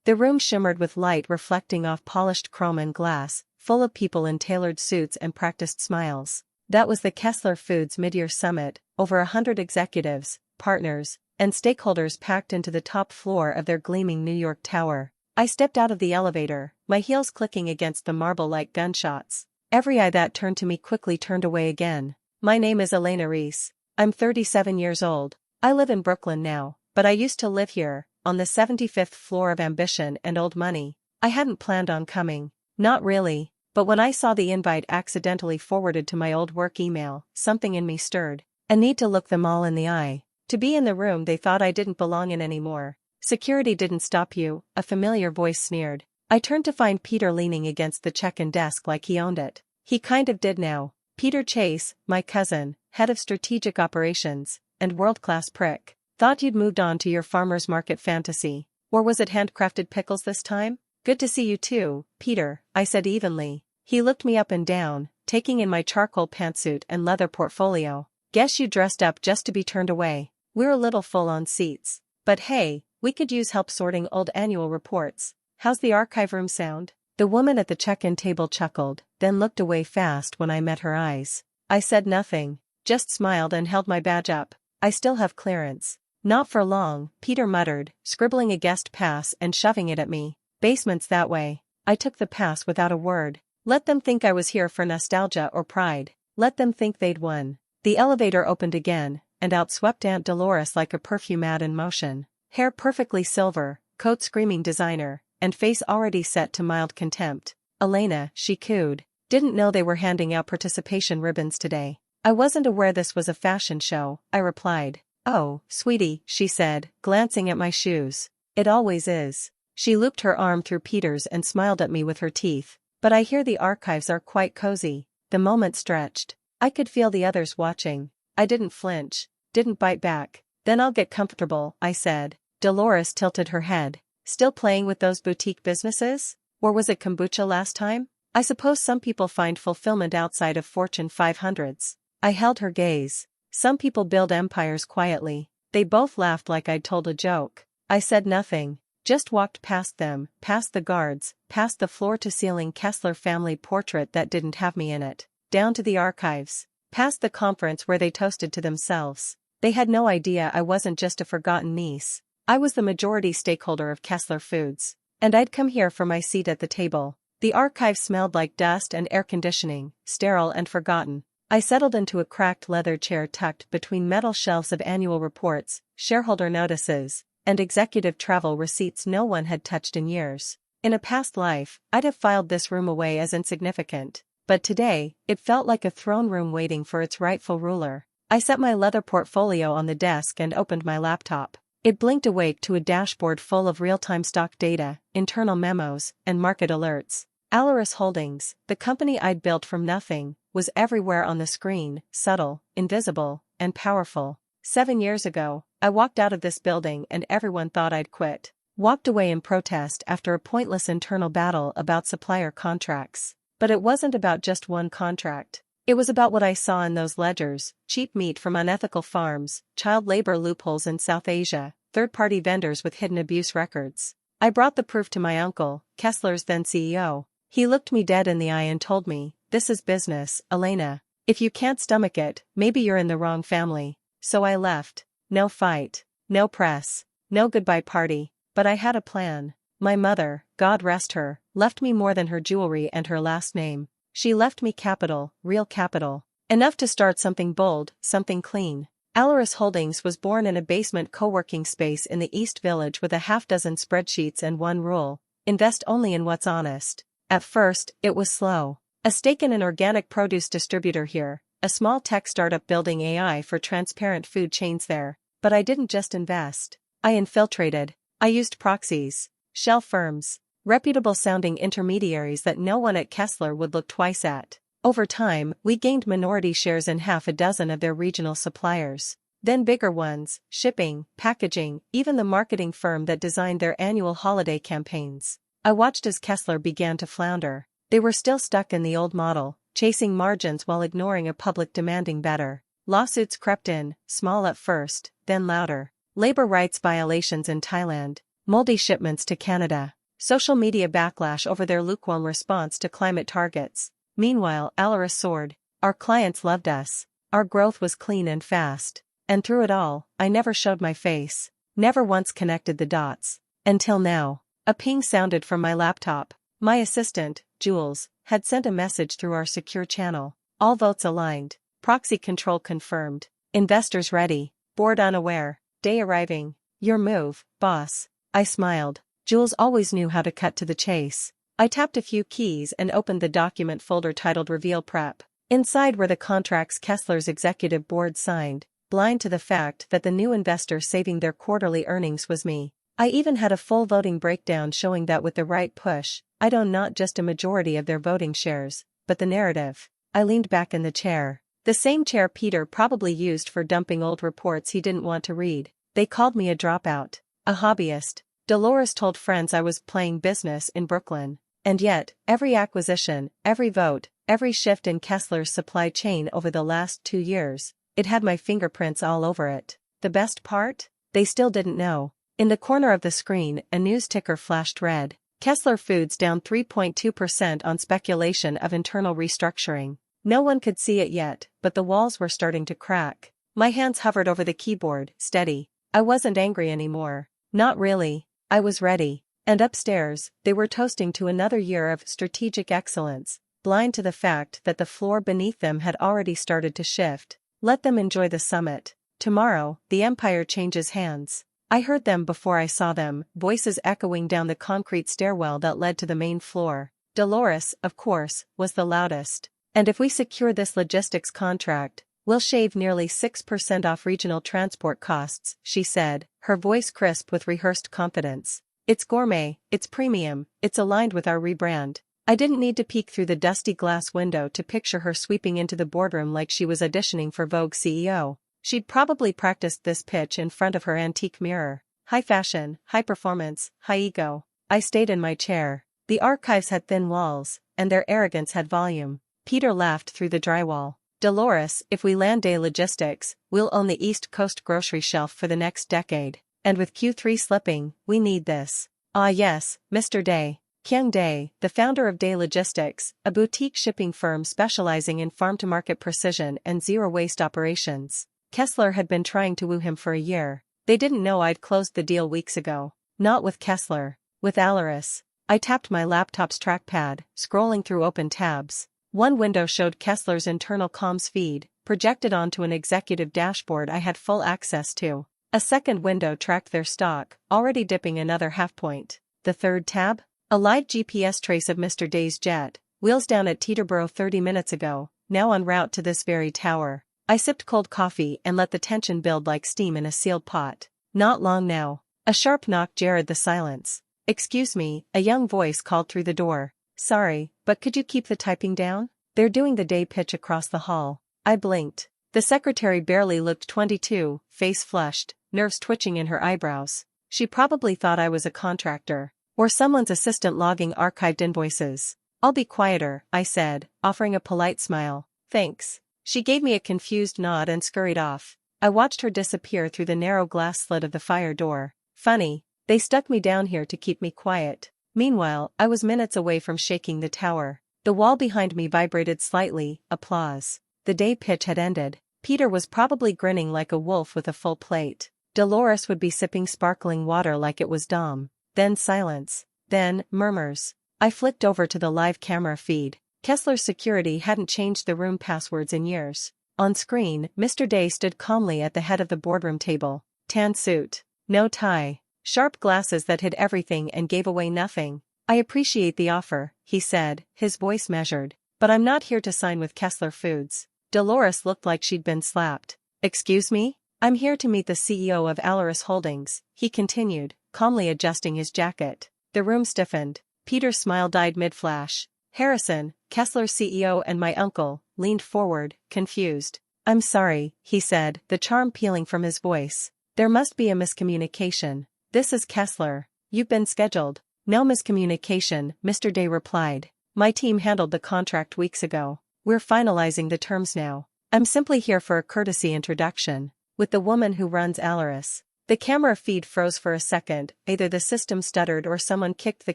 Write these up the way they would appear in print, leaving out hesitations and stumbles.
The room shimmered with light reflecting off polished chrome and glass, full of people in tailored suits and practiced smiles. That was the Kessler Foods mid-year summit, over 100 executives, partners, and stakeholders packed into the top floor of their gleaming New York tower. I stepped out of the elevator, my heels clicking against the marble like gunshots. Every eye that turned to me quickly turned away again. My name is ALARIS. I'm 37 years old. I live in Brooklyn now, but I used to live here, on the 75th floor of ambition and old money. I hadn't planned on coming. Not really, but when I saw the invite accidentally forwarded to my old work email, something in me stirred. A need to look them all in the eye. To be in the room they thought I didn't belong in anymore. Security didn't stop you, a familiar voice sneered. I turned to find Peter leaning against the check-in desk like he owned it. He kind of did now. Peter Chase, my cousin, head of strategic operations, and world-class prick. Thought you'd moved on to your farmer's market fantasy. Or was it handcrafted pickles this time? Good to see you too, Peter, I said evenly. He looked me up and down, taking in my charcoal pantsuit and leather portfolio. Guess you dressed up just to be turned away. We're a little full on seats. But hey, we could use help sorting old annual reports. How's the archive room sound? The woman at the check-in table chuckled, then looked away fast when I met her eyes. I said nothing, just smiled and held my badge up. I still have clearance. Not for long, Peter muttered, scribbling a guest pass and shoving it at me. Basement's that way. I took the pass without a word. Let them think I was here for nostalgia or pride. Let them think they'd won. The elevator opened again, and out swept Aunt Dolores like a perfume ad in motion. Hair perfectly silver, coat screaming designer, and face already set to mild contempt. Elena, she cooed. Didn't know they were handing out participation ribbons today. I wasn't aware this was a fashion show, I replied. Oh, sweetie, she said, glancing at my shoes. It always is. She looped her arm through Peter's and smiled at me with her teeth. But I hear the archives are quite cozy. The moment stretched. I could feel the others watching. I didn't flinch, didn't bite back. Then I'll get comfortable, I said. Dolores tilted her head. Still playing with those boutique businesses? Or was it kombucha last time? I suppose some people find fulfillment outside of Fortune 500s. I held her gaze. Some people build empires quietly. They both laughed like I'd told a joke. I said nothing, just walked past them, past the guards, past the floor-to-ceiling Kessler family portrait that didn't have me in it, down to the archives, past the conference where they toasted to themselves. They had no idea I wasn't just a forgotten niece. I was the majority stakeholder of Kessler Foods. And I'd come here for my seat at the table. The archive smelled like dust and air conditioning, sterile and forgotten. I settled into a cracked leather chair tucked between metal shelves of annual reports, shareholder notices, and executive travel receipts no one had touched in years. In a past life, I'd have filed this room away as insignificant. But today, it felt like a throne room waiting for its rightful ruler. I set my leather portfolio on the desk and opened my laptop. It blinked awake to a dashboard full of real-time stock data, internal memos, and market alerts. ALARIS Holdings, the company I'd built from nothing, was everywhere on the screen, subtle, invisible, and powerful. 7 years ago, I walked out of this building and everyone thought I'd quit. Walked away in protest after a pointless internal battle about supplier contracts. But it wasn't about just one contract. It was about what I saw in those ledgers: cheap meat from unethical farms, child labor loopholes in South Asia, third-party vendors with hidden abuse records. I brought the proof to my uncle, Kessler's then CEO. He looked me dead in the eye and told me, "This is business, Elena. If you can't stomach it, maybe you're in the wrong family." So I left. No fight, no press, no goodbye party, but I had a plan. My mother, God rest her, left me more than her jewelry and her last name. She left me capital, real capital. Enough to start something bold, something clean. ALARIS Holdings was born in a basement co-working space in the East Village with a half-dozen spreadsheets and one rule: invest only in what's honest. At first, it was slow. A stake in an organic produce distributor here, a small tech startup building AI for transparent food chains there. But I didn't just invest. I infiltrated. I used proxies, shell firms, reputable-sounding intermediaries that no one at Kessler would look twice at. Over time, we gained minority shares in half a dozen of their regional suppliers. Then bigger ones, shipping, packaging, even the marketing firm that designed their annual holiday campaigns. I watched as Kessler began to flounder. They were still stuck in the old model, chasing margins while ignoring a public demanding better. Lawsuits crept in, small at first, then louder. Labor rights violations in Thailand, moldy shipments to Canada. Social media backlash over their lukewarm response to climate targets. Meanwhile, ALARIS soared. Our clients loved us. Our growth was clean and fast. And through it all, I never showed my face. Never once connected the dots. Until now. A ping sounded from my laptop. My assistant, Jules, had sent a message through our secure channel. All votes aligned. Proxy control confirmed. Investors ready. Board unaware. Day arriving. Your move, boss. I smiled. Jules always knew how to cut to the chase. I tapped a few keys and opened the document folder titled Reveal Prep. Inside were the contracts Kessler's executive board signed, blind to the fact that the new investor saving their quarterly earnings was me. I even had a full voting breakdown showing that with the right push, I'd own not just a majority of their voting shares, but the narrative. I leaned back in the chair. The same chair Peter probably used for dumping old reports he didn't want to read. They called me a dropout, a hobbyist. Dolores told friends I was playing business in Brooklyn. And yet, every acquisition, every vote, every shift in Kessler's supply chain over the last 2 years, it had my fingerprints all over it. The best part? They still didn't know. In the corner of the screen, a news ticker flashed red. Kessler Foods down 3.2% on speculation of internal restructuring. No one could see it yet, but the walls were starting to crack. My hands hovered over the keyboard, steady. I wasn't angry anymore. Not really. I was ready. And upstairs, they were toasting to another year of strategic excellence, blind to the fact that the floor beneath them had already started to shift. Let them enjoy the summit. Tomorrow, the empire changes hands. I heard them before I saw them, voices echoing down the concrete stairwell that led to the main floor. Dolores, of course, was the loudest. And if we secure this logistics contract, we'll shave nearly 6% off regional transport costs, she said, her voice crisp with rehearsed confidence. It's gourmet, it's premium, it's aligned with our rebrand. I didn't need to peek through the dusty glass window to picture her sweeping into the boardroom like she was auditioning for Vogue CEO. She'd probably practiced this pitch in front of her antique mirror. High fashion, high performance, high ego. I stayed in my chair. The archives had thin walls, and their arrogance had volume. Peter laughed through the drywall. Dolores, if we land Day Logistics, we'll own the East Coast grocery shelf for the next decade. And with Q3 slipping, we need this. Ah yes, Mr. Day. Kyung Day, the founder of Day Logistics, a boutique shipping firm specializing in farm-to-market precision and zero-waste operations. Kessler had been trying to woo him for a year. They didn't know I'd closed the deal weeks ago. Not with Kessler. With ALARIS. I tapped my laptop's trackpad, scrolling through open tabs. One window showed Kessler's internal comms feed, projected onto an executive dashboard I had full access to. A second window tracked their stock, already dipping another half point. The third tab? A live GPS trace of Mr. Day's jet, wheels down at Teterboro 30 minutes ago, now en route to this very tower. I sipped cold coffee and let the tension build like steam in a sealed pot. Not long now. A sharp knock jarred the silence. Excuse me, a young voice called through the door. Sorry, but could you keep the typing down? They're doing the day pitch across the hall. I blinked. The secretary barely looked 22, face flushed, nerves twitching in her eyebrows. She probably thought I was a contractor, or someone's assistant logging archived invoices. I'll be quieter, I said, offering a polite smile. Thanks. She gave me a confused nod and scurried off. I watched her disappear through the narrow glass slit of the fire door. Funny, they stuck me down here to keep me quiet. Meanwhile, I was minutes away from shaking the tower. The wall behind me vibrated slightly, applause. The day pitch had ended. Peter was probably grinning like a wolf with a full plate. Dolores would be sipping sparkling water like it was Dom. Then silence. Then, murmurs. I flicked over to the live camera feed. Kessler's security hadn't changed the room passwords in years. On screen, Mr. Day stood calmly at the head of the boardroom table. Tan suit. No tie. Sharp glasses that hid everything and gave away nothing. I appreciate the offer, he said, his voice measured. But I'm not here to sign with Kessler Foods. Dolores looked like she'd been slapped. Excuse me? I'm here to meet the CEO of ALARIS Holdings, he continued, calmly adjusting his jacket. The room stiffened. Peter's smile died mid-flash. Harrison, Kessler's CEO and my uncle, leaned forward, confused. I'm sorry, he said, the charm peeling from his voice. There must be a miscommunication. This is Kessler. You've been scheduled. No miscommunication, Mr. Day replied. My team handled the contract weeks ago. We're finalizing the terms now. I'm simply here for a courtesy introduction. With the woman who runs ALARIS. The camera feed froze for a second, either the system stuttered or someone kicked the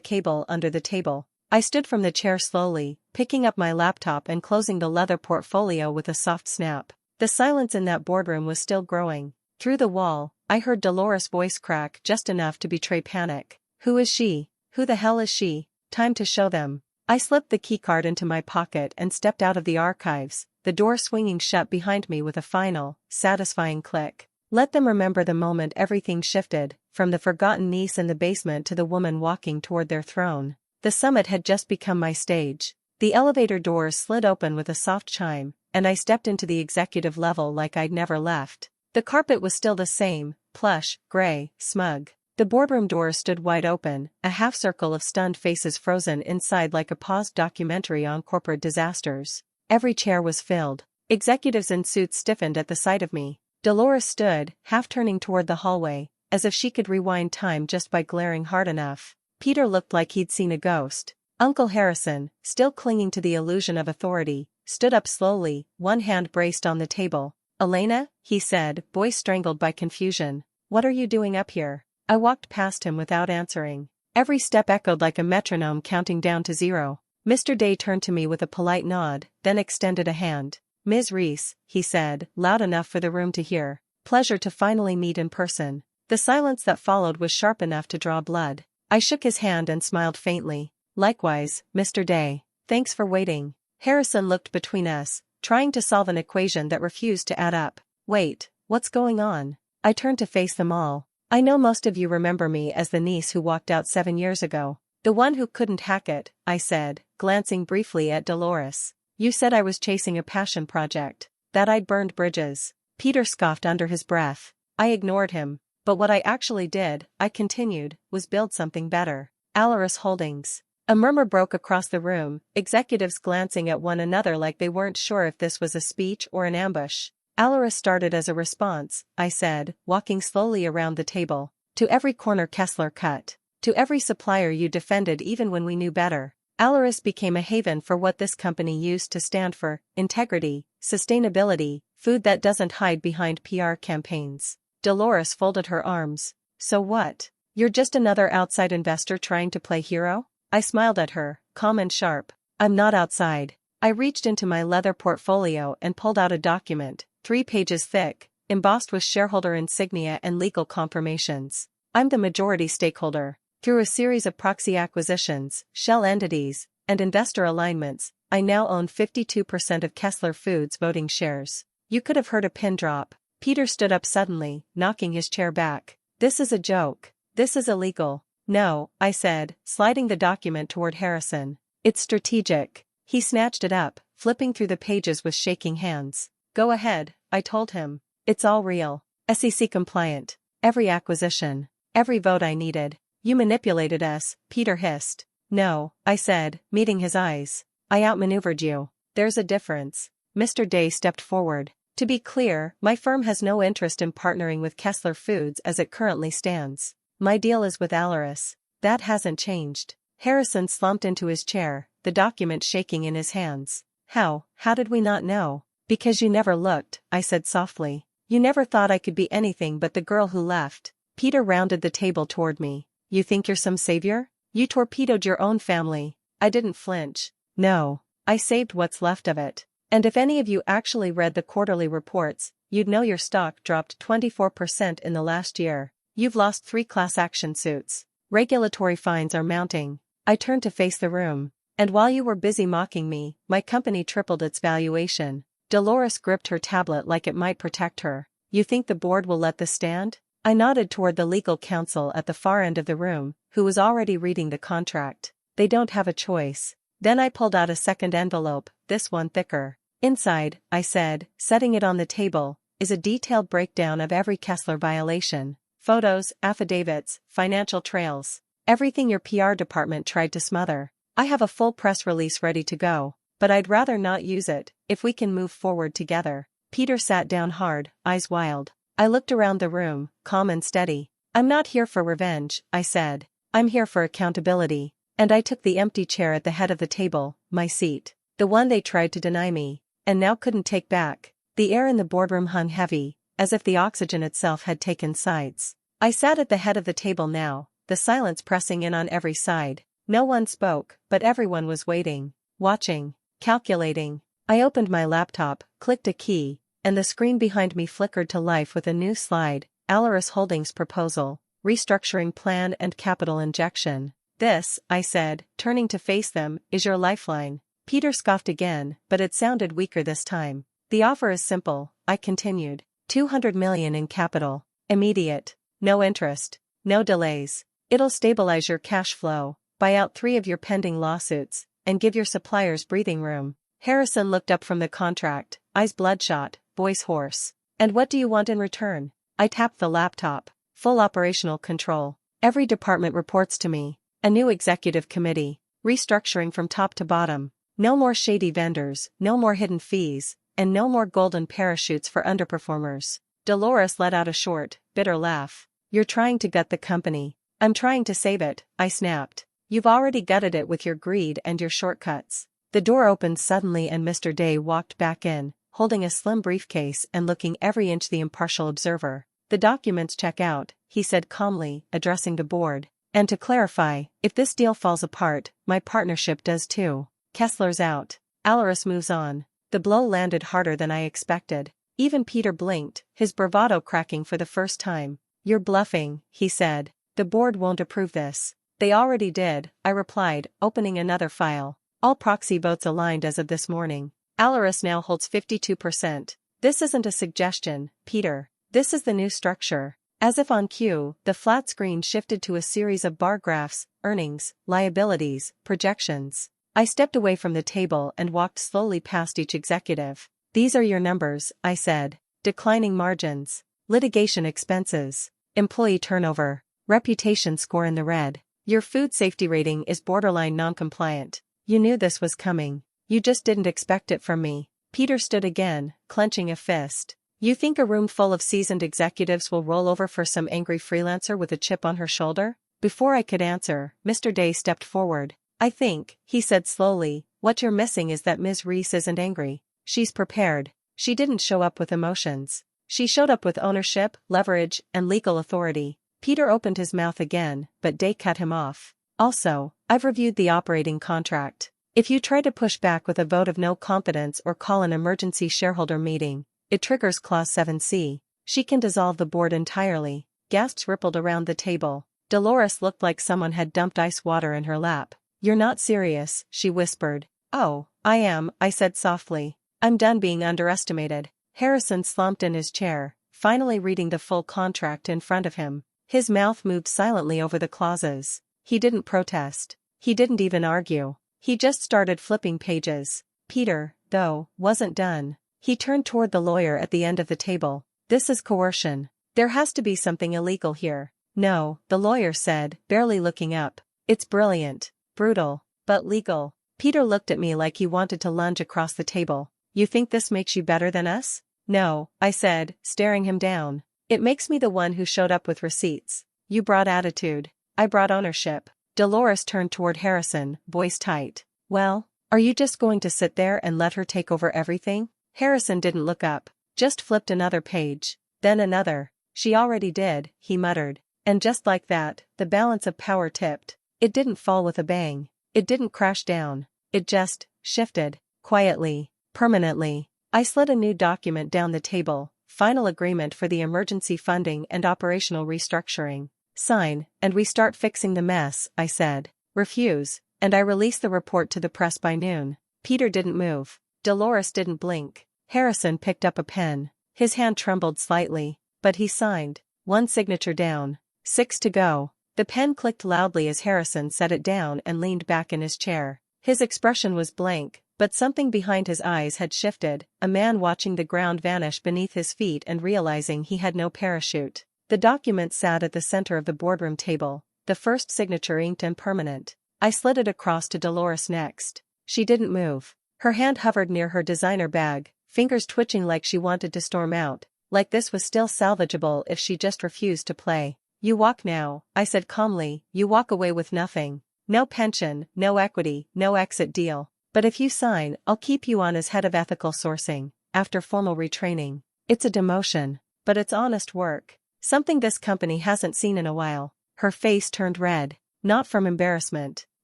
cable under the table. I stood from the chair slowly, picking up my laptop and closing the leather portfolio with a soft snap. The silence in that boardroom was still growing. Through the wall, I heard Dolores' voice crack just enough to betray panic. Who is she? Who the hell is she? Time to show them. I slipped the keycard into my pocket and stepped out of the archives, the door swinging shut behind me with a final, satisfying click. Let them remember the moment everything shifted, from the forgotten niece in the basement to the woman walking toward their throne. The summit had just become my stage. The elevator doors slid open with a soft chime, and I stepped into the executive level like I'd never left. The carpet was still the same, plush, gray, smug. The boardroom doors stood wide open, a half-circle of stunned faces frozen inside like a paused documentary on corporate disasters. Every chair was filled. Executives in suits stiffened at the sight of me. Dolores stood, half turning toward the hallway, as if she could rewind time just by glaring hard enough. Peter looked like he'd seen a ghost. Uncle Harrison, still clinging to the illusion of authority, stood up slowly, one hand braced on the table. "Elena," he said, voice strangled by confusion. "What are you doing up here?" I walked past him without answering. Every step echoed like a metronome counting down to 0. Mr. Day turned to me with a polite nod, then extended a hand. "Ms. Reese," he said, loud enough for the room to hear. "Pleasure to finally meet in person." The silence that followed was sharp enough to draw blood. I shook his hand and smiled faintly. "Likewise, Mr. Day. Thanks for waiting." Harrison looked between us, trying to solve an equation that refused to add up. "Wait, what's going on?" I turned to face them all. "I know most of you remember me as the niece who walked out 7 years ago. The one who couldn't hack it," I said, glancing briefly at Dolores. "You said I was chasing a passion project, that I'd burned bridges." Peter scoffed under his breath. I ignored him. "But what I actually did," I continued, "was build something better. ALARIS Holdings." A murmur broke across the room, executives glancing at one another like they weren't sure if this was a speech or an ambush. "ALARIS started as a response," I said, walking slowly around the table. "To every corner Kessler cut. To every supplier you defended even when we knew better. ALARIS became a haven for what this company used to stand for: integrity, sustainability, food that doesn't hide behind PR campaigns." Dolores folded her arms. "So what? You're just another outside investor trying to play hero?" I smiled at her, calm and sharp. "I'm not outside." I reached into my leather portfolio and pulled out a document, 3 pages thick, embossed with shareholder insignia and legal confirmations. "I'm the majority stakeholder. Through a series of proxy acquisitions, shell entities, and investor alignments, I now own 52% of Kessler Foods voting shares." You could have heard a pin drop. Peter stood up suddenly, knocking his chair back. "This is a joke. This is illegal." "No," I said, sliding the document toward Harrison. "It's strategic." He snatched it up, flipping through the pages with shaking hands. "Go ahead," I told him. "It's all real. SEC compliant. Every acquisition. Every vote I needed." "You manipulated us," Peter hissed. "No," I said, meeting his eyes. "I outmaneuvered you." "There's a difference." Mr. Day stepped forward. "To be clear, my firm has no interest in partnering with Kessler Foods as it currently stands. My deal is with ALARIS. That hasn't changed." Harrison slumped into his chair, the document shaking in his hands. How did we not know?" "Because you never looked," I said softly. "You never thought I could be anything but the girl who left." Peter rounded the table toward me. "You think you're some savior? You torpedoed your own family." I didn't flinch. "No. I saved what's left of it. And if any of you actually read the quarterly reports, you'd know your stock dropped 24% in the last year. You've lost 3 class action suits. Regulatory fines are mounting." I turned to face the room. "And while you were busy mocking me, my company tripled its valuation." Dolores gripped her tablet like it might protect her. "You think the board will let this stand?" I nodded toward the legal counsel at the far end of the room, who was already reading the contract. "They don't have a choice." Then I pulled out a second envelope, this one thicker. "Inside," I said, setting it on the table, "is a detailed breakdown of every Kessler violation. Photos, affidavits, financial trails. Everything your PR department tried to smother. I have a full press release ready to go, but I'd rather not use it, if we can move forward together." Peter sat down hard, eyes wild. I looked around the room, calm and steady. "I'm not here for revenge," I said. "I'm here for accountability." And I took the empty chair at the head of the table, my seat. The one they tried to deny me, and now couldn't take back. The air in the boardroom hung heavy, as if the oxygen itself had taken sides. I sat at the head of the table now, the silence pressing in on every side. No one spoke, but everyone was waiting, watching, calculating. I opened my laptop, clicked a key, and the screen behind me flickered to life with a new slide: ALARIS Holdings proposal, restructuring plan and capital injection. This, I said, turning to face them, is your lifeline. Peter scoffed again, but it sounded weaker this time. The offer is simple, I continued. 200 million in capital. Immediate. No interest. No delays. It'll stabilize your cash flow, buy out 3 of your pending lawsuits, and give your suppliers breathing room. Harrison looked up from the contract, eyes bloodshot, voice hoarse. And what do you want in return? I tapped the laptop. Full operational control. Every department reports to me. A new executive committee. Restructuring from top to bottom. No more shady vendors, no more hidden fees, and no more golden parachutes for underperformers. Dolores let out a short, bitter laugh. You're trying to gut the company. I'm trying to save it, I snapped. You've already gutted it with your greed and your shortcuts. The door opened suddenly and Mr. Day walked back in, holding a slim briefcase and looking every inch the impartial observer. The documents check out, he said calmly, addressing the board. And to clarify, if this deal falls apart, my partnership does too. Kessler's out. ALARIS moves on. The blow landed harder than I expected. Even Peter blinked, his bravado cracking for the first time. You're bluffing, he said. The board won't approve this. They already did, I replied, opening another file. All proxy votes aligned as of this morning. ALARIS now holds 52%. This isn't a suggestion, Peter. This is the new structure. As if on cue, the flat screen shifted to a series of bar graphs, earnings, liabilities, projections. I stepped away from the table and walked slowly past each executive. These are your numbers, I said. Declining margins. Litigation expenses. Employee turnover. Reputation score in the red. Your food safety rating is borderline non-compliant. You knew this was coming. You just didn't expect it from me. Peter stood again, clenching a fist. You think a room full of seasoned executives will roll over for some angry freelancer with a chip on her shoulder? Before I could answer, Mr. Day stepped forward. I think, he said slowly, what you're missing is that Ms. Reese isn't angry. She's prepared. She didn't show up with emotions. She showed up with ownership, leverage, and legal authority. Peter opened his mouth again, but Day cut him off. Also, I've reviewed the operating contract. If you try to push back with a vote of no confidence or call an emergency shareholder meeting, it triggers Clause 7C. She can dissolve the board entirely. Gasps rippled around the table. Dolores looked like someone had dumped ice water in her lap. You're not serious, she whispered. Oh, I am, I said softly. I'm done being underestimated. Harrison slumped in his chair, finally reading the full contract in front of him. His mouth moved silently over the clauses. He didn't protest. He didn't even argue. He just started flipping pages. Peter, though, wasn't done. He turned toward the lawyer at the end of the table. This is coercion. There has to be something illegal here. No, the lawyer said, barely looking up. It's brilliant. Brutal. But legal. Peter looked at me like he wanted to lunge across the table. You think this makes you better than us? No, I said, staring him down. It makes me the one who showed up with receipts. You brought attitude. I brought ownership. Dolores turned toward Harrison, voice tight. Well, are you just going to sit there and let her take over everything? Harrison didn't look up, just flipped another page, then another. She already did, he muttered. And just like that, the balance of power tipped. It didn't fall with a bang. It didn't crash down. It just shifted, quietly, permanently. I slid a new document down the table, final agreement for the emergency funding and operational restructuring. Sign, and we start fixing the mess, I said. Refuse, and I release the report to the press by noon. Peter didn't move. Dolores didn't blink. Harrison picked up a pen. His hand trembled slightly, but he signed. 1 signature down. 6 to go. The pen clicked loudly as Harrison set it down and leaned back in his chair. His expression was blank, but something behind his eyes had shifted, a man watching the ground vanish beneath his feet and realizing he had no parachute. The document sat at the center of the boardroom table, the first signature inked and permanent. I slid it across to Dolores next. She didn't move. Her hand hovered near her designer bag, fingers twitching like she wanted to storm out, like this was still salvageable if she just refused to play. You walk now, I said calmly, you walk away with nothing. No pension, no equity, no exit deal. But if you sign, I'll keep you on as head of ethical sourcing, after formal retraining. It's a demotion, but it's honest work. Something this company hasn't seen in a while. Her face turned red. Not from embarrassment.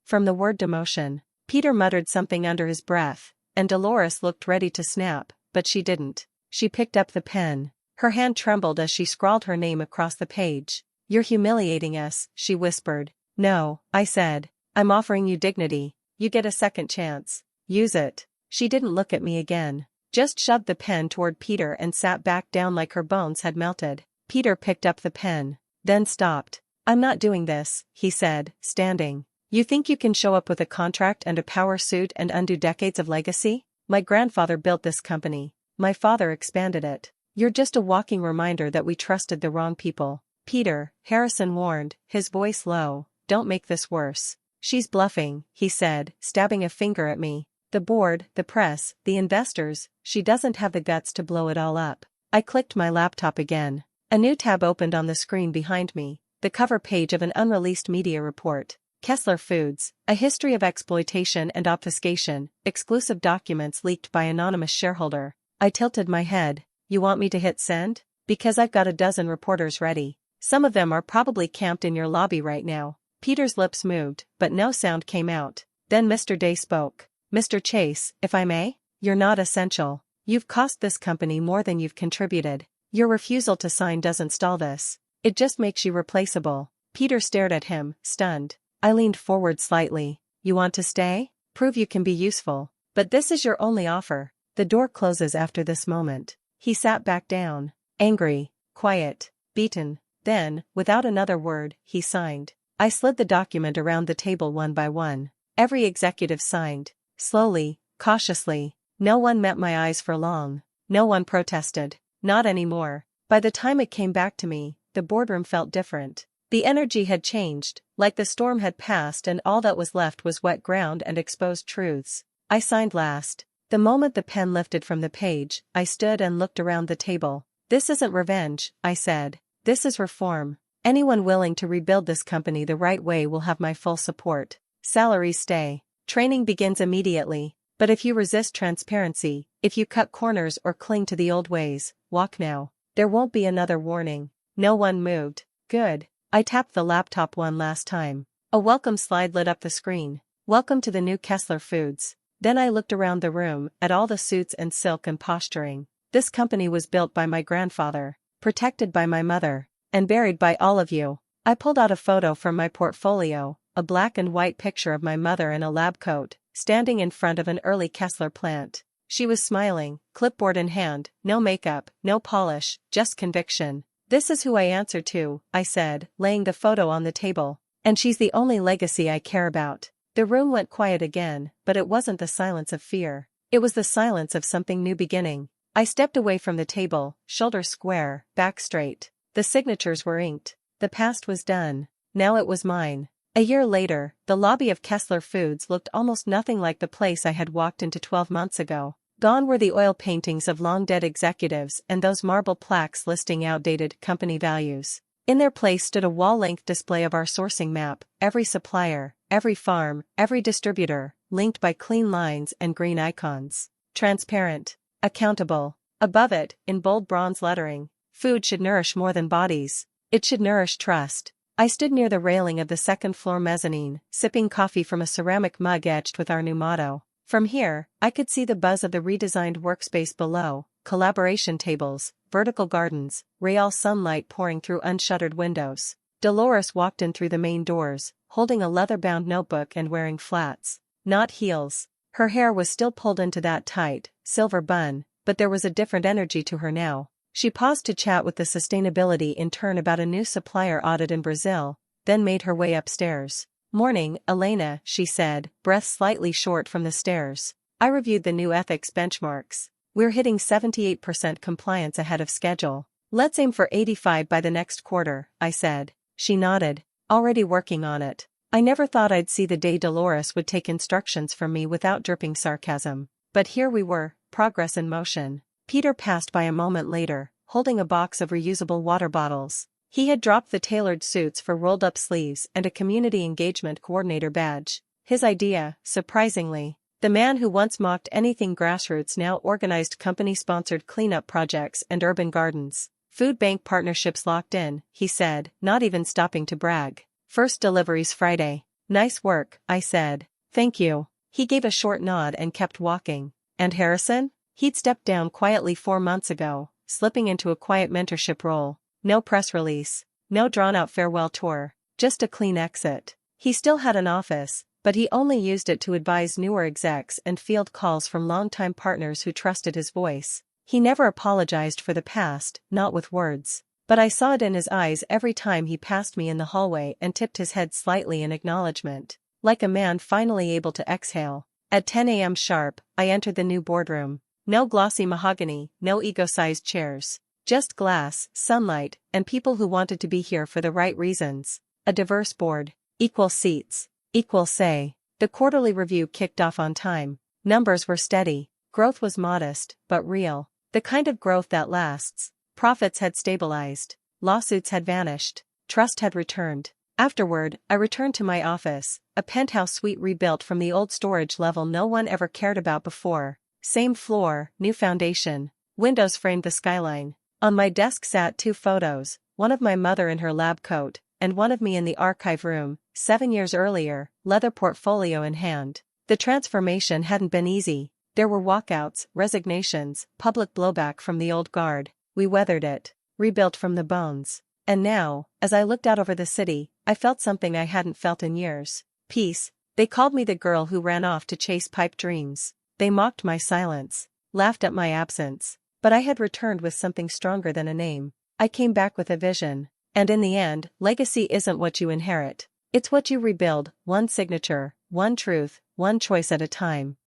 From the word demotion. Peter muttered something under his breath, and Dolores looked ready to snap, but she didn't. She picked up the pen. Her hand trembled as she scrawled her name across the page. "You're humiliating us," she whispered. "No," I said. "I'm offering you dignity. You get a second chance. Use it." She didn't look at me again. Just shoved the pen toward Peter and sat back down like her bones had melted. Peter picked up the pen, then stopped. "I'm not doing this," he said, standing. "You think you can show up with a contract and a power suit and undo decades of legacy? My grandfather built this company. My father expanded it. You're just a walking reminder that we trusted the wrong people." "Peter," Harrison warned, his voice low, "don't make this worse." "She's bluffing," he said, stabbing a finger at me. "The board, the press, the investors, she doesn't have the guts to blow it all up." I clicked my laptop again. A new tab opened on the screen behind me, the cover page of an unreleased media report. Kessler Foods, a history of exploitation and obfuscation, exclusive documents leaked by anonymous shareholder. I tilted my head. "You want me to hit send? Because I've got a dozen reporters ready. Some of them are probably camped in your lobby right now." Peter's lips moved, but no sound came out. Then Mr. Day spoke. "Mr. Chase, if I may? You're not essential. You've cost this company more than you've contributed. Your refusal to sign doesn't stall this. It just makes you replaceable." Peter stared at him, stunned. I leaned forward slightly. "You want to stay? Prove you can be useful. But this is your only offer. The door closes after this moment." He sat back down. Angry, quiet, beaten. Then, without another word, he signed. I slid the document around the table one by one. Every executive signed. Slowly, cautiously. No one met my eyes for long. No one protested. Not anymore. By the time it came back to me, the boardroom felt different. The energy had changed, like the storm had passed and all that was left was wet ground and exposed truths. I signed last. The moment the pen lifted from the page, I stood and looked around the table. "This isn't revenge," I said. "This is reform. Anyone willing to rebuild this company the right way will have my full support. Salaries stay. Training begins immediately. But if you resist transparency, if you cut corners or cling to the old ways, walk now. There won't be another warning." No one moved. Good. I tapped the laptop one last time. A welcome slide lit up the screen. "Welcome to the new Kessler Foods." Then I looked around the room, at all the suits and silk and posturing. This company was built by my grandfather, protected by my mother, and buried by all of you. I pulled out a photo from my portfolio, a black and white picture of my mother in a lab coat, standing in front of an early Kessler plant. She was smiling, clipboard in hand, no makeup, no polish, just conviction. "This is who I answer to," I said, laying the photo on the table. "And she's the only legacy I care about." The room went quiet again, but it wasn't the silence of fear. It was the silence of something new beginning. I stepped away from the table, shoulders square, back straight. The signatures were inked. The past was done. Now it was mine. A year later, the lobby of Kessler Foods looked almost nothing like the place I had walked into 12 months ago. Gone were the oil paintings of long-dead executives and those marble plaques listing outdated company values. In their place stood a wall-length display of our sourcing map, every supplier, every farm, every distributor, linked by clean lines and green icons. Transparent. Accountable. Above it, in bold bronze lettering, "Food should nourish more than bodies. It should nourish trust." I stood near the railing of the second-floor mezzanine, sipping coffee from a ceramic mug etched with our new motto. From here, I could see the buzz of the redesigned workspace below, collaboration tables, vertical gardens, real sunlight pouring through unshuttered windows. Dolores walked in through the main doors, holding a leather-bound notebook and wearing flats, not heels. Her hair was still pulled into that tight, silver bun, but there was a different energy to her now. She paused to chat with the sustainability intern about a new supplier audit in Brazil, then made her way upstairs. "Morning, Elena," she said, breath slightly short from the stairs. I reviewed the new ethics benchmarks. "We're hitting 78% compliance ahead of schedule. Let's aim for 85 by the next quarter," I said. She nodded. "Already working on it." I never thought I'd see the day Dolores would take instructions from me without dripping sarcasm. But here we were, progress in motion. Peter passed by a moment later, holding a box of reusable water bottles. He had dropped the tailored suits for rolled-up sleeves and a community engagement coordinator badge. His idea, surprisingly. The man who once mocked anything grassroots now organized company-sponsored cleanup projects and urban gardens. Food bank partnerships locked in, he said, not even stopping to brag. First deliveries Friday. Nice work, I said. Thank you. He gave a short nod and kept walking. And Harrison? He'd stepped down quietly 4 months ago, slipping into a quiet mentorship role. No press release. No drawn-out farewell tour. Just a clean exit. He still had an office, but he only used it to advise newer execs and field calls from longtime partners who trusted his voice. He never apologized for the past, not with words. But I saw it in his eyes every time he passed me in the hallway and tipped his head slightly in acknowledgement, like a man finally able to exhale. At 10 a.m. sharp, I entered the new boardroom. No glossy mahogany, no ego-sized chairs. Just glass, sunlight, and people who wanted to be here for the right reasons. A diverse board. Equal seats. Equal say. The quarterly review kicked off on time. Numbers were steady. Growth was modest, but real. The kind of growth that lasts. Profits had stabilized. Lawsuits had vanished. Trust had returned. Afterward, I returned to my office, a penthouse suite rebuilt from the old storage level no one ever cared about before. Same floor, new foundation. Windows framed the skyline. On my desk sat 2 photos, one of my mother in her lab coat, and one of me in the archive room, 7 years earlier, leather portfolio in hand. The transformation hadn't been easy. There were walkouts, resignations, public blowback from the old guard. We weathered it, rebuilt from the bones. And now, as I looked out over the city, I felt something I hadn't felt in years. Peace. They called me the girl who ran off to chase pipe dreams. They mocked my silence, laughed at my absence. But I had returned with something stronger than a name. I came back with a vision. And in the end, legacy isn't what you inherit. It's what you rebuild, one signature, one truth, one choice at a time.